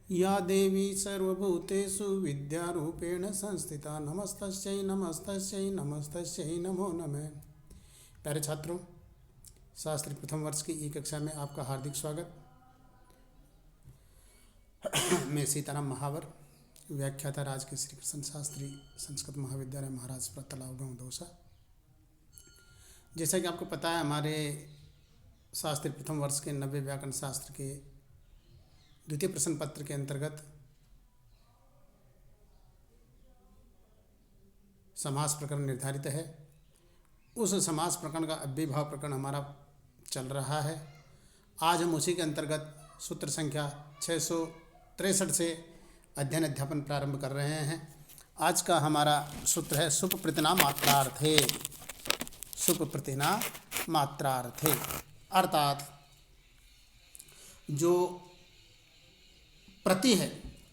या देवी सर्वभूतेषु विद्यारूपेण संस्थिता नमस्तस्यै नमस्तस्यै नमस्तस्यै नमो नमः। प्यारे छात्रों, शास्त्री प्रथम वर्ष की ई कक्षा में आपका हार्दिक स्वागत। मैं सीताराम महावर, व्याख्याता राजकीय श्री कृष्ण शास्त्री संस्कृत महाविद्यालय महाराजपुरा तालाब गाँव दौसा। जैसा कि आपको पता है, हमारे शास्त्री प्रथम वर्ष के नव्य व्याकरण शास्त्र के द्वितीय प्रश्न पत्र के अंतर्गत समास प्रकरण निर्धारित है। उस समास प्रकरण का अव्ययभाव प्रकरण हमारा चल रहा है। आज हम उसी के अंतर्गत सूत्र संख्या 663 से अध्ययन अध्यापन प्रारंभ कर रहे हैं। आज का हमारा सूत्र है सुपप्रतिना मात्रार्थे। सुपप्रतिना मात्रार्थे अर्थात जो प्रति है,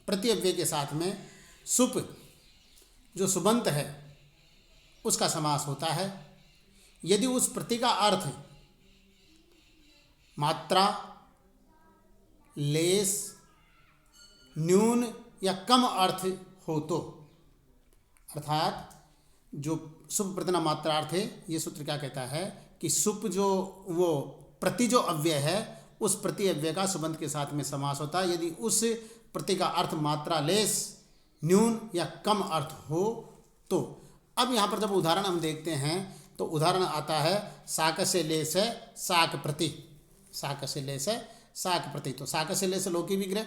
प्रति अव्यय के साथ में सुप जो सुबंत है उसका समास होता है। यदि उस प्रति का अर्थ मात्रा, लेस, न्यून या कम अर्थ हो तो, अर्थात जो सुप प्रतिना मात्रार्थ है, ये सूत्र क्या कहता है कि सुप जो वो प्रति जो अव्यय है उस प्रति अव्यय का सुबंत के साथ में समास होता है यदि उस प्रति का अर्थ मात्रा, लेस, न्यून या कम अर्थ हो तो। अब यहाँ पर जब उदाहरण हम देखते हैं तो उदाहरण आता है साक से लेस है साक प्रति। साक से लेस है साक प्रति, तो साक से लेस लौकिक विग्रह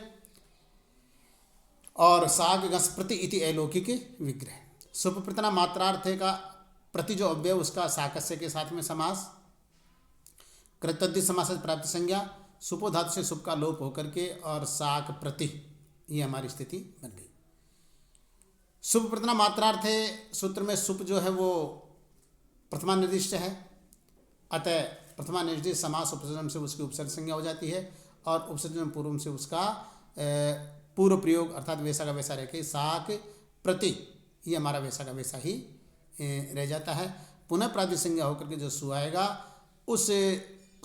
और साक गस प्रति इति अलौकिक विग्रह। सुपप्रतिना मात्रार्थ का प्रति जो अव्यय उसका साकस्य के साथ में समास। कृतद्धित समास प्राप्त संज्ञा, सुपो धातु से सुप का लोप होकर के और साक प्रति, ये हमारी स्थिति बन गई। सुपप्रतिना मात्रार्थ सूत्र में सुप जो है वो प्रथमा निर्दिष्ट है, अतः प्रथमा निर्दिष्ट समास उपसर्जन से उसकी उपसर्ग संज्ञा हो जाती है और उपसर्जन पूर्व से उसका पूर्व प्रयोग अर्थात वैसा का वैसा रह के साक प्रति, ये हमारा वैसा का वैसा ही रह जाता है। पुनः प्रातिपदिक संज्ञा होकर के जो सु आएगा उस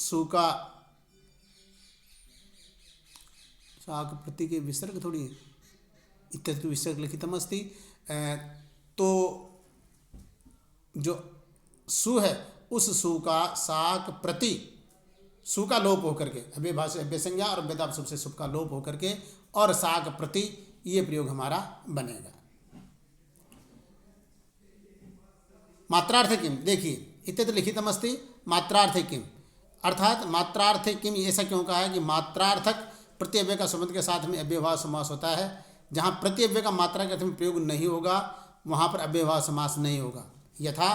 सु का साक प्रति के विसर्ग थोड़ी इत्यादि विसर्ग लिखितम अस्ति, तो जो सु है उस सु का साक प्रति सु का लोप होकर के अव्यय भाव से अव्यय संज्ञा और वेदाप सुप से सुप का लोप होकर के और साक प्रति, ये प्रयोग हमारा बनेगा। मात्रार्थ किम, देखिए इत्यादि लिखितम अस्ति मात्रार्थ किम, अर्थात मात्रार्थ किम ऐसा क्यों कहा है कि मात्रार्थक प्रति अव्यय का संबंध के साथ में अव्ययभाव समास होता है। जहाँ प्रति अव्यय का मात्रा के अर्थ में प्रयोग नहीं होगा वहाँ पर अव्ययभाव समास नहीं होगा। यथा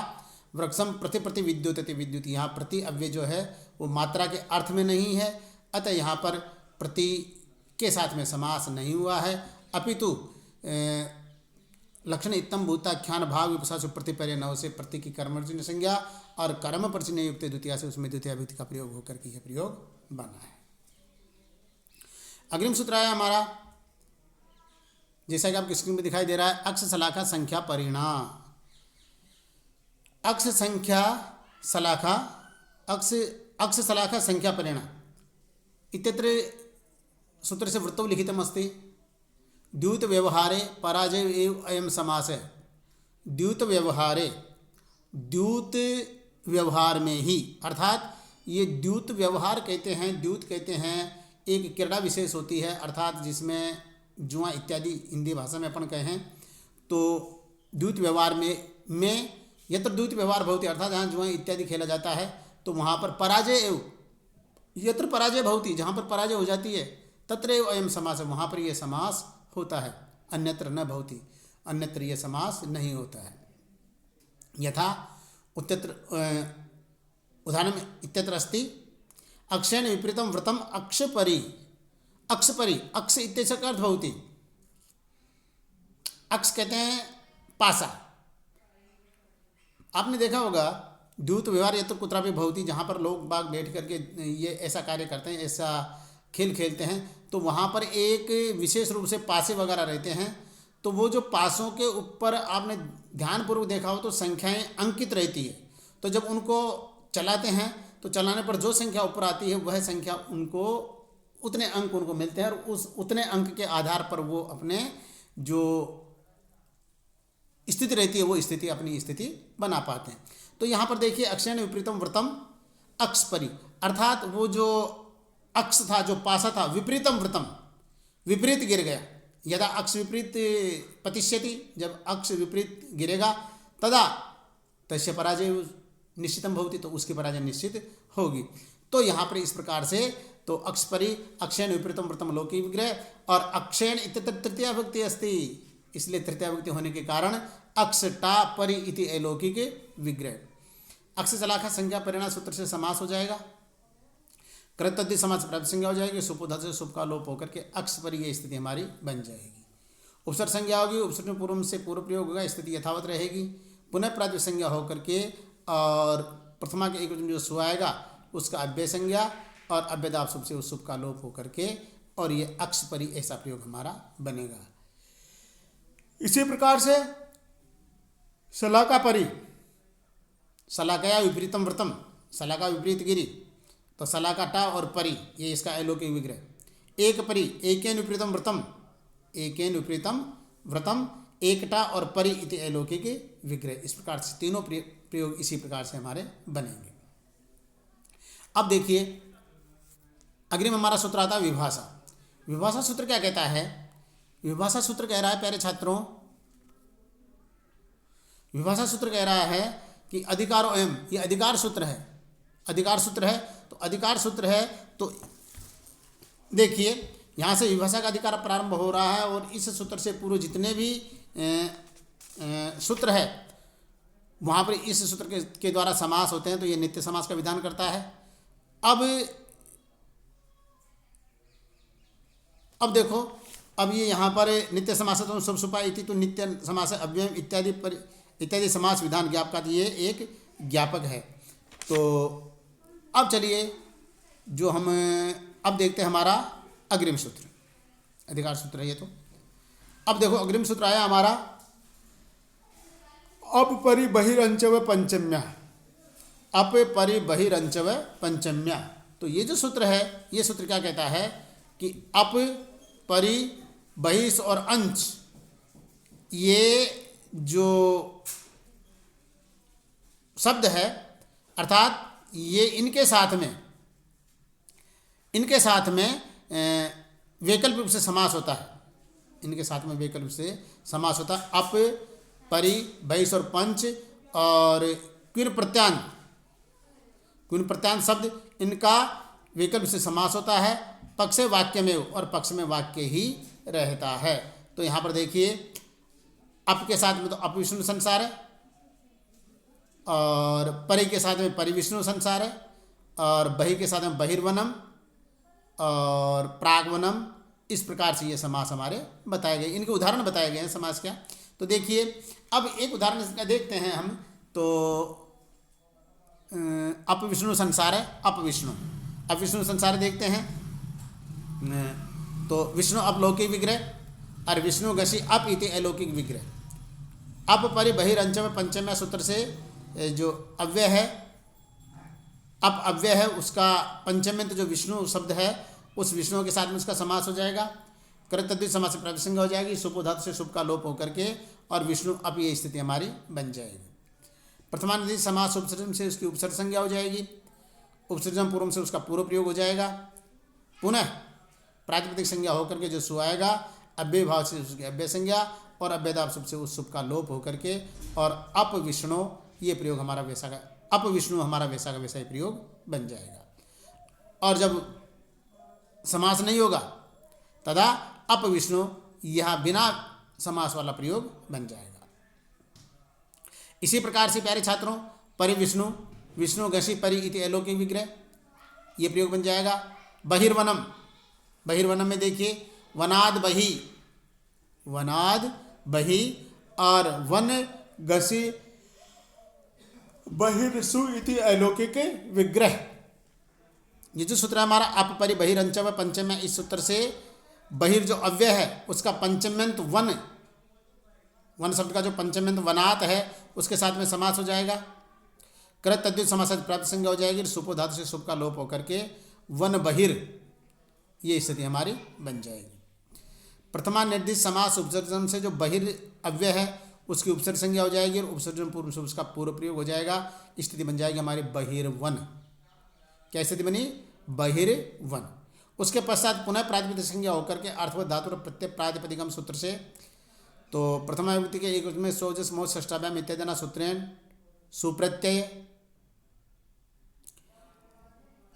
वृक्षम प्रति प्रति विद्युत विद्युत, यहाँ प्रति अव्यय जो है वो मात्रा के अर्थ में नहीं है, अतः यहाँ पर प्रति के साथ में समास नहीं हुआ है। अपितु लक्षण इत्तम भूताख्यान भाव विपसा प्रतिपर्य नव से प्रति की कर्मचिन्ह संज्ञा और कर्म परचिन्ह युक्त द्वितीय से उसमें द्वितीय विभक्ति का प्रयोग होकर के यह प्रयोग बना है। अग्रिम सूत्र है हमारा, जैसा कि आपकी स्क्रीन में दिखाई दे रहा है, अक्ष शलाखा संख्या परिणा। अक्ष संख्या शलाखा अक्ष शलाखा संख्या परिणा इत्यत्र सूत्र से वृत्तौ लिखितम अस्ति। द्यूत व्यवहारे पराजय एव अयम समास है। द्यूत व्यवहारे, द्यूत व्यवहार में ही, अर्थात ये द्यूत व्यवहार कहते हैं। द्यूत कहते हैं एक क्रीड़ा विशेष होती है, अर्थात जिसमें जुआ इत्यादि हिंदी भाषा में अपन कहें तो द्यूत व्यवहार में यत्र द्यूत व्यवहार भवति, अर्थात जहाँ जुआ इत्यादि खेला जाता है तो वहाँ पर पराजय एव, यत्र पराजय भवति, जहाँ पर पराजय हो जाती है, तत्र एव अयम समास है, वहाँ पर यह समास होता है, अन्यत्र न भवति, अन्यत्र यह समास नहीं होता है। यथा उत्यत्र उदाहरण में इत्यत्र अस्ति अक्षेण विपरीतम व्रतम अक्षपरि। अक्षपरि, अक्ष इत्यस्य का अर्थ भवति, अक्ष कहते हैं पासा। आपने देखा होगा द्यूत व्यवहार यत्र कुत्रापि भवति, जहाँ पर लोग बाग बैठ करके ये ऐसा कार्य करते हैं, ऐसा खेल खेलते हैं, तो वहाँ पर एक विशेष रूप से पासे वगैरह रहते हैं। तो वो जो पासों के ऊपर आपने ध्यानपूर्वक देखा हो तो संख्याएं अंकित रहती है, तो जब उनको चलाते हैं तो चलाने पर जो संख्या ऊपर आती है वह संख्या उनको उतने अंक उनको मिलते हैं और उस उतने अंक के आधार पर वो अपने जो स्थिति रहती है वो स्थिति अपनी स्थिति बना पाते हैं। तो यहाँ पर देखिए अक्षेण विपरीतम व्रतम अक्ष परि, अर्थात वो जो अक्ष था, जो पासा था, विपरीतम व्रतम, विपरीत गिर गया। यदा अक्ष विपरीत पतिष्यति, जब अक्ष विपरीत गिरेगा, तदा तस्य पराजय निश्चितम भवति, तो उसकी पराजय निश्चित होगी। तो यहाँ पर इस प्रकार से तो अक्ष परि अक्षेण विपरीतम व्रतम लौकिक विग्रह, और अक्षेण इत्यत्र तृतीया विभक्ति अस्ति, इसलिए तृतीया विभक्ति होने के कारण अक्ष टा परि इति अलौकिक विग्रह। अक्ष शलाका संज्ञा परिणाम सूत्र से समास हो जाएगा, कृतद्धित समास प्राप्त संज्ञा हो जाएगी, सुपोधा से सुप का लोप होकर के अक्ष पर यह स्थिति हमारी बन जाएगी। उपसर्ग संज्ञा होगी, उपसर्ग में पूर्व से पूर्व प्रयोग होगा, स्थिति यथावत रहेगी। पुनः प्रातिपदिक संज्ञा होकर के और प्रथमा के एक वचन जो सु आएगा उसका अव्यय संज्ञा और अव्ययदाप सुप से उस सुप का लोप होकर के और ये अक्ष परि ऐसा प्रयोग हमारा बनेगा। इसी प्रकार से शलाका परि, शलाकया विपरीतम व्रतम, शलाका विपरीत गिरी, तो शलाका टा और परि ये इसका अलौकिक विग्रह। एक परि एकेन विपरीतम व्रतम, एकेन विपरीतम व्रतम, एकटा और परि इति अलौकिक विग्रह। इस प्रकार से तीनों प्रयोग इसी प्रकार से हमारे बनेंगे। अब देखिए अग्रिम हमारा सूत्र आता है विभाषा। विभाषा सूत्र क्या कहता है? विभाषा सूत्र कह रहा है प्यारे छात्रों, विभाषा सूत्र कह रहा है कि अधिकारो एवं, ये अधिकार सूत्र है, अधिकार सूत्र है। तो अधिकार सूत्र है तो देखिए यहाँ से विभाषा का अधिकार प्रारंभ हो रहा है और इस सूत्र से पूर्व जितने भी सूत्र है वहाँ पर इस सूत्र के द्वारा समास होते हैं, तो ये नित्य समास का विधान करता है। अब देखो, अब ये यहाँ पर नित्य समास तो शुभ सुपा इति, तो नित्य समास अव्ययम इत्यादि समास विधान ज्ञापक, ये एक ज्ञापक है। तो अब चलिए जो हम अब देखते हैं हमारा अग्रिम सूत्र, अधिकार सूत्र है ये। तो अब देखो अग्रिम सूत्र आया हमारा अप परि बहिरंचव पंचम्या, अप परि बहिरंचव पंचम्या। तो ये जो सूत्र है, ये सूत्र क्या कहता है कि अप परि बहिष और अंश, ये जो शब्द है अर्थात ये इनके साथ में वैकल्पिक रूप से समास होता है, इनके साथ में वैकल्पिक रूप से समास होता है। अप परि बहिष और पंच और क्विर प्रत्यान शब्द, इनका वैकल्पिक से समास होता है। पक्ष वाक्य में और पक्ष में वाक्य ही रहता है। तो यहाँ पर देखिए अप के साथ में तो अपविष्णु संसार है और परि के साथ में परिविष्णु संसार है और बहि के साथ में बहिर्वनम और प्रागवनम। इस प्रकार से ये समास हमारे बताए गए, इनके उदाहरण बताए गए हैं समास क्या। तो देखिए अब एक उदाहरण इसका देखते हैं हम। तो अपविष्णु संसार है, अपविष्णु संसार देखते हैं। तो विष्णु अपलौकिक विग्रह और विष्णु घसी अप इति अलौकिक विग्रह। अप परि बहिरंचम पंचम्या सूत्र से जो अव्यय है, अप अव्यय है, उसका पंचम्यंत जो विष्णु शब्द है उस विष्णु के साथ में उसका समास हो जाएगा। कृतद्धित समास से प्रतिसंज्ञा हो जाएगी, सुप धातु से सुप का लोप होकर के और विष्णु अप ये स्थिति हमारी बन जाएगी। प्रथमानिधि समास उपसर्जन से उसकी उपसर्ग संज्ञा हो जाएगी, उपसर्जन पूर्व से उसका पूर्व प्रयोग हो जाएगा। पुनः प्रातिपदिक संज्ञा होकर के जो सु आएगा, अव्यय भाव से उसकी अव्यय संज्ञा और अव्ययदाप सुप से उस सुप का लोप होकर के और अप विष्णु ये प्रयोग हमारा वैसा का, अप विष्णु हमारा वैसा का वैसा ही प्रयोग बन जाएगा। और जब समास नहीं होगा तदा अप विष्णु यह बिना समास वाला प्रयोग बन जाएगा। इसी प्रकार से प्यारे छात्रों परिविष्णु, विष्णु घसी परि इति अलौकिक विग्रह ये प्रयोग बन जाएगा। बहिर्वनम, बहिर्वनम में देखिए वनाद बहि और वन घसी बहिर्सु इति अलौकिक विग्रह। ये जो सूत्र है हमारा अप परि बहिरंचव पंचम्या, इस सूत्र से बहिर जो अव्यय है उसका पंचम्यंत वन शब्द का जो पंचम्यंत वनात है उसके साथ में समास हो जाएगा। कृत तद्धित समास प्राप्त संज्ञा हो जाएगी। सुपो धातु से सुप का लोप होकर के वन बहिर ये स्थिति हमारी बन जाएगी। प्रथमा निर्दिष्ट समास उपसर्जन से जो बहिर अव्यय है उसकी उपसर्ग संज्ञा हो जाएगी और उपसर्जन पूर्व से उसका पूर्व प्रयोग हो जाएगा। स्थिति बन जाएगी हमारी बहिर्वन। क्या स्थिति बनी? बहिर्वन। उसके पश्चात पुनः प्रातिपदिक संज्ञा होकर के अर्थवत धातु और प्रत्यय प्रातिपदिकम सूत्र से, तो प्रथमा विभक्ति के एक में सोजस मोज षष्ठाभ्याम इत्यादि सूत्रेण सुप्रत्यय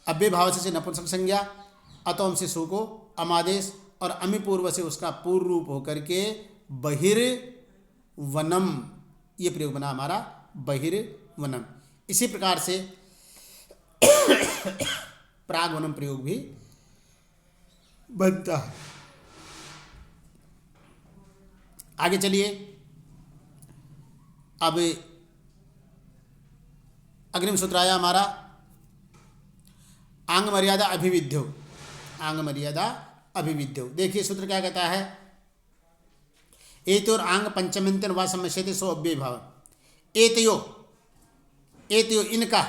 अव्यय भाव से नपुंसक संज्ञा अतोम से सु को अमादेश और अमी पूर्व से उसका पूर्व रूप होकर के बहिर्वनम, ये प्रयोग बना हमारा बहिर्वनम। इसी प्रकार से प्रागवनम प्रयोग भी बनता है। आगे चलिए, अब अग्रिम सूत्र आया हमारा आंग मर्यादा अभिविध्यो। आंग मर्यादा अभिविध्यो, देखिए सूत्र क्या कहता है। एतयोर आंग पंचमिंतन व समस्यते सो अव्यय भाव। एतयो, एतयो इनका,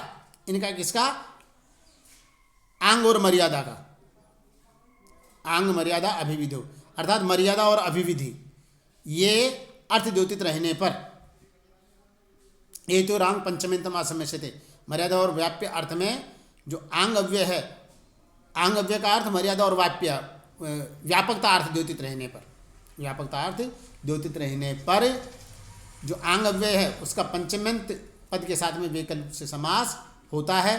इनका किसका? आंग और मर्यादा का। आंग मर्यादा अभिविध्यो अर्थात मर्यादा और अभिविधि, ये अर्थ द्योतित रहने पर एतयोर आंग पंचमिंतम असमस्यते, मर्यादा और व्याप्य अर्थ में जो आंग अव्यय है, आंग अव्यय का अर्थ मर्यादा और व्याप्य व्यापकता अर्थ द्योतित रहने पर, व्यापकता अर्थ द्योतित रहने पर जो आंग अव्यय है उसका पंचम्यंत पद के साथ में वैकल्प से समास होता है।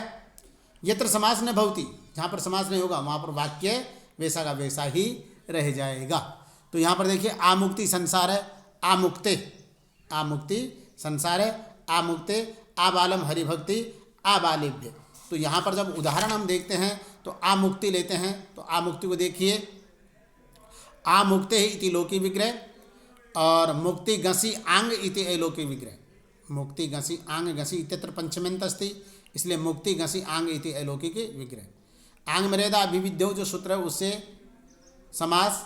यत्र समास न भवति, जहाँ पर समास नहीं होगा वहाँ पर वाक्य वैसा का वैसा ही रह जाएगा। तो यहाँ पर देखिए आमुक्ति संसार है, आमुक्ते, आमुक्ति संसार है, आमुक्ते आबालम हरिभक्ति आबालेभ्य। तो यहाँ पर जब उदाहरण हम देखते हैं तो आमुक्ति लेते हैं, तो आमुक्ति को देखिए, आमुक्ते इति लोकी विग्रह और मुक्ति घसी आंग इति अलोकी विग्रह। मुक्ति घसी आंग घसी इत्यत्र पंचम्यंत अस्ति, इसलिए मुक्ति घसी आंग इति अलौकिक विग्रह। आंग मर्यादा अभिविध्यो जो सूत्र है उससे समास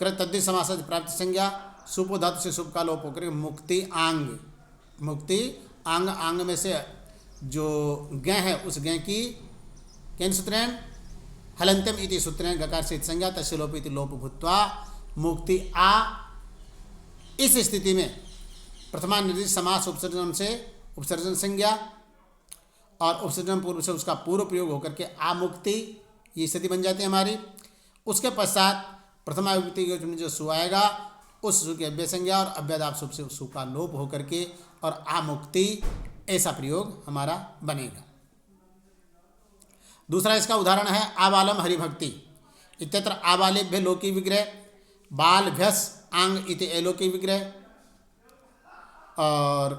कृत तद्धित समास प्राप्त संज्ञा सुपो धातु से शुभ का लोप होकर मुक्ति आंग, मुक्ति आंग, आंग में से जो ग है उस ग की केन सूत्रेण हलंत्यम इति सूत्रेण गकार से संज्ञा तस्य लोप इति लोप भूत्वा मुक्ति आ। इस स्थिति में प्रथमा निर्दिष्ट समास उपसर्जन से उपसर्जन संज्ञा और उपसर्जन पूर्व से उसका पूर्व प्रयोग होकर के आमुक्ति, ये स्थिति बन जाती है हमारी। उसके पश्चात प्रथमा विभक्ति में जो सु आएगा उस सु की अव्यय संज्ञा और अव्यदाप शुभ से सु का लोप होकर के और आमुक्ति, ऐसा प्रयोग हमारा बनेगा। दूसरा इसका उदाहरण है आबालम हरिभक्ति इत्यत्र आबालेभ्य लोकी विग्रह बालभ्यस आंग इति अलोकी विग्रह। और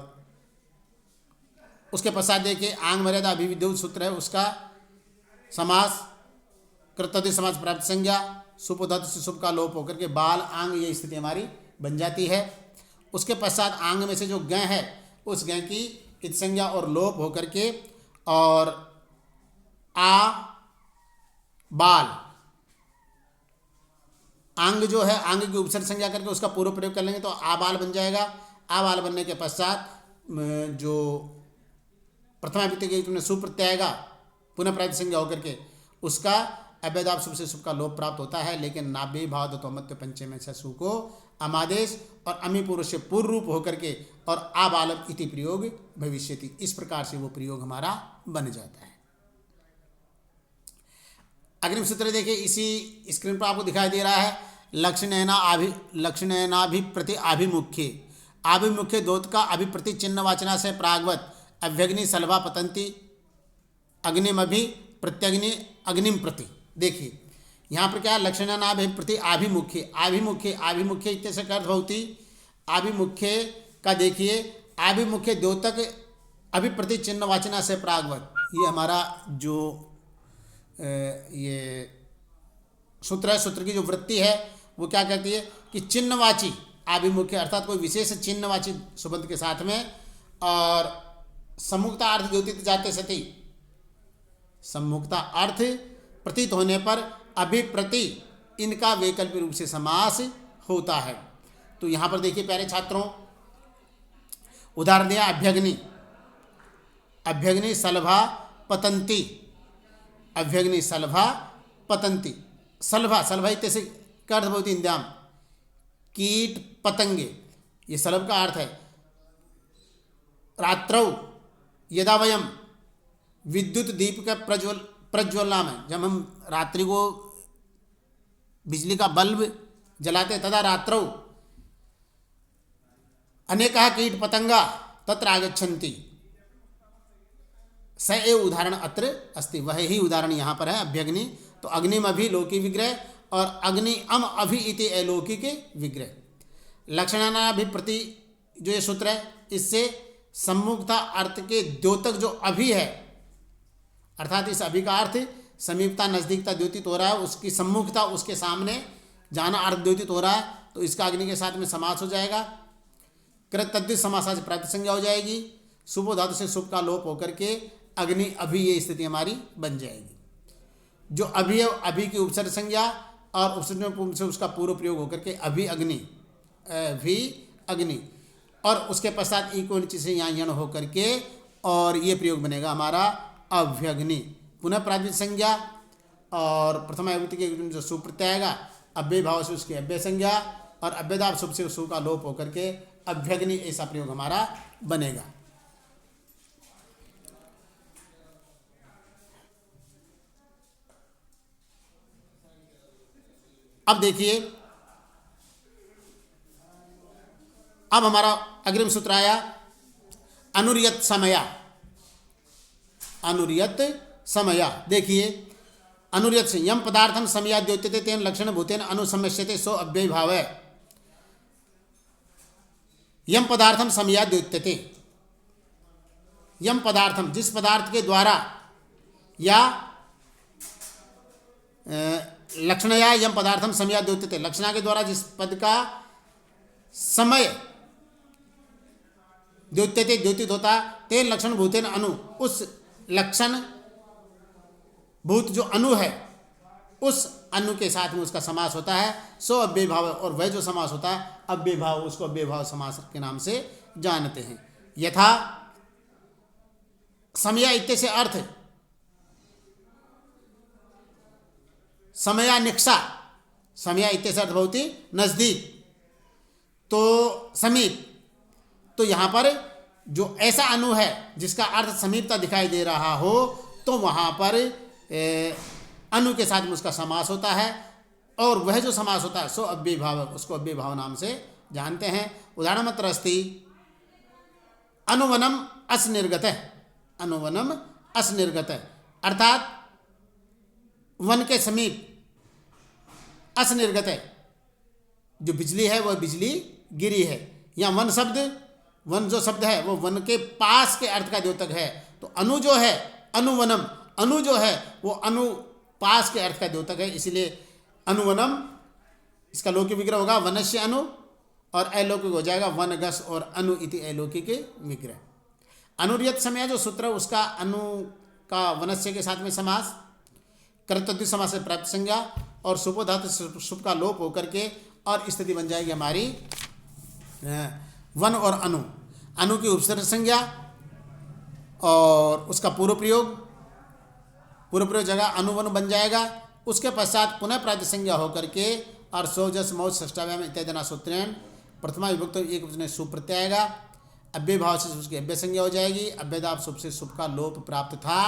उसके पश्चात देखिए आंग मर्यादा अभिविध्यो सूत्र है उसका समास कृतधि समास प्राप्त संज्ञा सुपोधातु से शुभ का लोप होकर के बाल आंग, ये स्थिति हमारी बन जाती है। उसके पश्चात आंग में से जो ग है उस ग की इत संज्ञा और लोप होकर के और आ बाल आंग जो है आंग की उपसर्ग संज्ञा करके उसका पूर्व प्रयोग कर लेंगे तो आ बाल बन जाएगा। आ बाल बनने के पश्चात जो प्रथमा विभक्ति के सुप्रत्यय आएगा पुनः प्राप्त संज्ञा होकर के उसका अभेदाप शुभ से शुभ का लोप प्राप्त होता है, लेकिन नाभि भाव दत्तोमत्य पंचम से सु को अमादेश और अमी पूर्व से पूर्व रूप होकर के और आबालम इति प्रयोग भविष्यति, इस प्रकार से वो प्रयोग हमारा बन जाता है। अग्रिम सूत्र देखिए, इसी स्क्रीन पर आपको दिखाई दे रहा है लक्षणेनाभिप्रति आभिमुख्ये, आभिमुख्य दोत का अभिप्रति चिन्ह वाचना से प्रागवत अभ्यग्नि सलभा पतंती अग्निमभि प्रत्यग्नि अग्निम प्रति। देखिए यहाँ पर क्या लक्षणाभिप्रति आभिमुख्य, आभिमुख्य आभिमुख्य इत्यस्य का अर्थ भवति आभिमुख्य का देखिए आभिमुख्य द्योतक अभिप्रति चिन्ह वाचना से प्रागवत, ये हमारा जो ये सूत्र है, सूत्र की जो वृत्ति है वो क्या कहती है कि चिन्हवाची आभिमुख्य अर्थात कोई विशेष चिन्हवाची सुबंध के साथ में और सम्मुखता अर्थ द्योतित जाते सती सम्मुखता अर्थ प्रतीत होने पर अभिप्रति इनका वैकल्पिक रूप से समास होता है। तो यहाँ पर देखिए प्यारे छात्रों उदाहरण दिया अभ्यग्नि, अभ्यग्नि सलभा पतंती, अभ्यग्नि सलभा पतंती, सलभा, सलभा इत्यस्य का अर्थ भवति हिन्द्यां कीट पतंगे, ये सलभ का अर्थ है। रात्रौ यदा वयम विद्युत दीप का प्रज्वलनामः, जब हम रात्रि को बिजली का बल्ब जलाते तदा रात्रौ अनेकाः कीट पतंगा तत्र आगच्छन्ति, स एव उदाहरण अत्र अस्ति, वह ही उदाहरण यहाँ पर है अभ्यग्नि। तो अग्निम अभि लौकिक विग्रह और अग्नि अम अभि इति अलौकिक विग्रह। लक्षणानाभिप्रति जो ये सूत्र है, इससे सम्मुखता अर्थ के द्योतक जो अभि है, अर्थात इस अभि का अर्थ समीपता नजदीकता द्योतित हो रहा है, उसकी सम्मुखता उसके सामने जाना अर्थ द्योतित हो रहा है, तो इसका अग्नि के साथ में समास हो जाएगा। कृत तद्धित समासा से प्राप्त संज्ञा हो जाएगी। शुभ धातु से शुभ का लोप होकर के अग्नि अभि, ये स्थिति हमारी बन जाएगी। जो अभि है अभि की उपसर्ग संज्ञा और उपसर्ग से उसका पूर्व प्रयोग होकर के अभि अग्नि, अभि अग्नि, और उसके पश्चात ई को नीचे से यहाँ यण होकर के और ये प्रयोग बनेगा हमारा अभ्यग्नि। पुनः प्रातिपदिक संज्ञा और प्रथमा विभक्ति के जो शुभ प्रत्यय आएगा, अव्यय भाव से उसकी अव्यय संज्ञा और अव्ययदाप शुभ से शुभ का लोप होकर के अभ्यग्नि, ऐसा प्रयोग हमारा बनेगा। अब देखिए, अब हमारा अग्रिम सूत्र आया अनुरियत समया। अनुरियत समया, देखिए अनुरियत से यम पदार्थम समया द्योत्यते तेन लक्षण भूतेन अनुसमस्यते सो अव्यय भाव है। यम पदार्थम समया द्योत्यते, यम पदार्थम जिस पदार्थ के द्वारा या लक्षणया यम पदार्थम समया द्योत्यते, लक्षणा के द्वारा जिस पद का समय द्योत्यते द्योतित होता, तेन लक्षण भूतेन अनु, उस लक्षण भूत जो अनु है उस अनु के साथ में उसका समास होता है। सो अव्यय भाव, और वह जो समास होता है अव्यय भाव, उसको अव्यय भाव समास के नाम से जानते हैं। यथा समया इत्यस्य अर्थ समया निक्षा, समया इत्यस्य अर्थ भवति नजदीक, तो समीप। तो यहाँ पर जो ऐसा अनु है जिसका अर्थ समीपता दिखाई दे रहा हो, तो वहाँ पर अनु के साथ में उसका समास होता है, और वह जो समास होता है सो अव्यय भाव, उसको अव्यय भाव नाम से जानते हैं। उदाहरण मात्र अस्ति अनुवनम असनिर्गत है, अनुवनम असनिर्गत है, अर्थात वन के समीप असनिर्गत है, जो बिजली है वह बिजली गिरी है। या वन शब्द, वन जो शब्द है वो वन के पास के अर्थ का द्योतक है। तो अनु जो है, अनुवनम, अनु जो है वो अनु पास के अर्थ का द्योतक है, इसलिए अनुवनम, इसका लौकिक विग्रह होगा वनस्य अनु, और अलौकिक हो जाएगा वनगस और अनु इति अलौकिक विग्रह। अनुरियत समय जो सूत्र है उसका अनु का वनस्य के साथ में समास, कर्तव्य समास से प्राप्त संज्ञा और सुपो धातु शुभ का लोप होकर के, और स्थिति बन जाएगी हमारी वन और अनु, अनु की उपसर्ग संज्ञा और उसका पूर्व प्रयोग जगह अनुवन बन जाएगा। उसके पश्चात पुनः प्रातिपदिक संज्ञा होकर के और सो जस मौज षष्ठाव्याम इत्यादि सूत्रेण प्रथमा विभक्त एक वचन शुभ प्रत्यय आएगा, अव्यय भाव से उसकी अव्यय संज्ञा हो जाएगी। अव्ययदाप शुभ से शुभ का लोप प्राप्त था,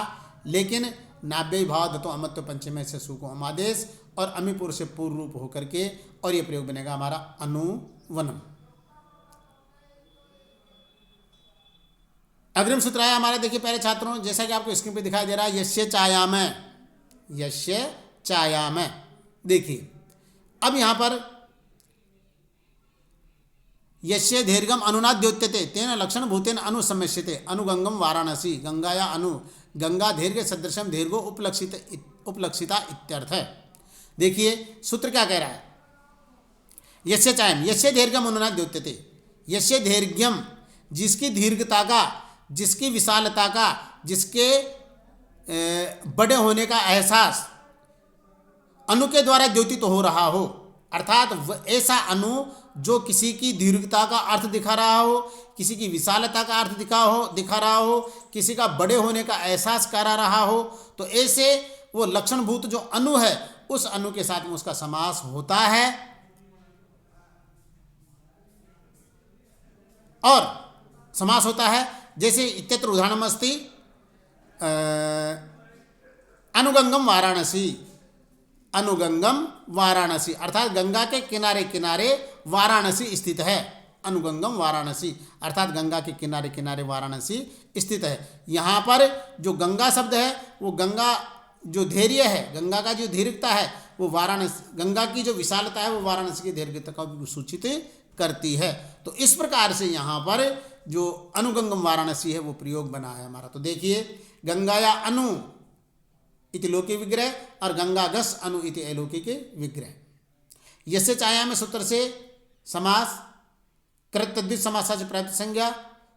लेकिन नाव्यय भाव धतो अमत्व पंचमे से सु को अमादेश और अमीपुर से पूर्व रूप होकर के, और ये प्रयोग बनेगा हमारा अनुवनम। अग्रिम सूत्र आया हमारा, देखिए पहले छात्रों, जैसा कि आपको स्क्रीन पे दिखाई दे रहा है, यस्य चायाम, यस्य चायाम। देखिए अब यहां पर यस्य दीर्घम अनुना द्योत्यते तेन लक्षण भूतेन अनुसमस्यते, अनुगंगम वाराणसी, गंगा या अनु, गंगा दीर्घ सदृशम दीर्घो उपलक्षिता इत्यर्थ है। देखिए सूत्र क्या कह रहा है, यस्य चायम, यस्य दीर्घम अनुना द्योत्यते, यस्य दीर्घ्यम, जिसकी दीर्घता का, जिसकी विशालता का, जिसके बड़े होने का एहसास अनु के द्वारा द्योतित हो रहा हो, अर्थात ऐसा अनु जो किसी की दीर्घता का अर्थ दिखा रहा हो, किसी की विशालता का अर्थ दिखा रहा हो, किसी का बड़े होने का एहसास करा रहा हो, तो ऐसे वो लक्षणभूत जो अनु है उस अनु के साथ में उसका समास होता है। और समास होता है जैसे इत्यत्र उदाहरणम अस्ति अनुगंगम वाराणसी। अनुगंगम वाराणसी अर्थात गंगा के किनारे किनारे वाराणसी स्थित है। अनुगंगम वाराणसी अर्थात गंगा के किनारे किनारे वाराणसी स्थित है। यहाँ पर जो गंगा शब्द है वो गंगा जो धैर्य है, गंगा का जो दीर्घता है वो वाराणसी, गंगा की जो विशालता है वो वाराणसी की दीर्घता को सूचित करती है। तो इस प्रकार से यहाँ पर जो अनुगंगम वाराणसी है वो प्रयोग बना है हमारा। तो देखिए गंगाया अनु इति लोके विग्रह और गंगागस अनु इति अलौकिक विग्रह। यस्य छायाम सूत्र से समास कृत तद्धित समासाच प्राप्त संज्ञा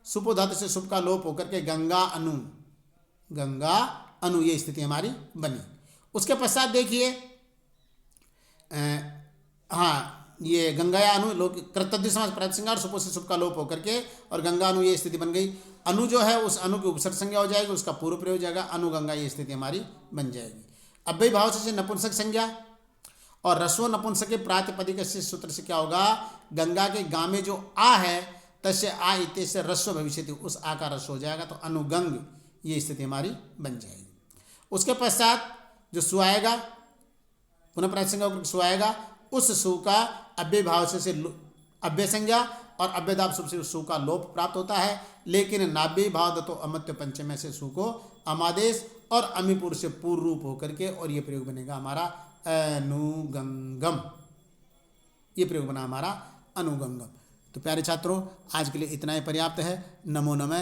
सुपो धातु से सुप का लोप होकर के गंगा अनु, गंगा अनु ये स्थिति हमारी बनी। उसके पश्चात देखिए हाँ ये गंगाया अनु लोक कृत तद्धित समास प्राप्त संज्ञा और सुपो से सुप का लोप होकर के और गंगा अनु ये स्थिति बन गई। अनु जो है उस अनु की उपसर्ग संज्ञा हो जाएगी, उसका पूर्व प्रयोग हो जाएगा, अनुगंगा ये स्थिति हमारी बन जाएगी। अव्यय भाव से नपुंसक संज्ञा और रस्व नपुंसक के प्रातिपदिक से सूत्र से क्या होगा, गंगा के गा में जो आ है तस्य आ इत्य से रस्व भविष्यति, उस आ का रस्व हो जाएगा तो अनुगंग ये स्थिति हमारी बन जाएगी। उसके पश्चात जो सु आएगा पुनः प्रातिसंज्ञा होकर सु आएगा, उस सु का अव्यय भाव से अव्यय संज्ञा और अव्ययदाप सुप से सु का लोप प्राप्त होता है। लेकिन नाभ्य भाव दतो अमत्य पंचम से सु को अमादेश और अमीपुर से पूर्व रूप होकर के और ये प्रयोग बनेगा हमारा अनुगंगम, ये प्रयोग बना हमारा अनुगंगम। तो प्यारे छात्रों आज के लिए इतना ही पर्याप्त है। नमो नमः।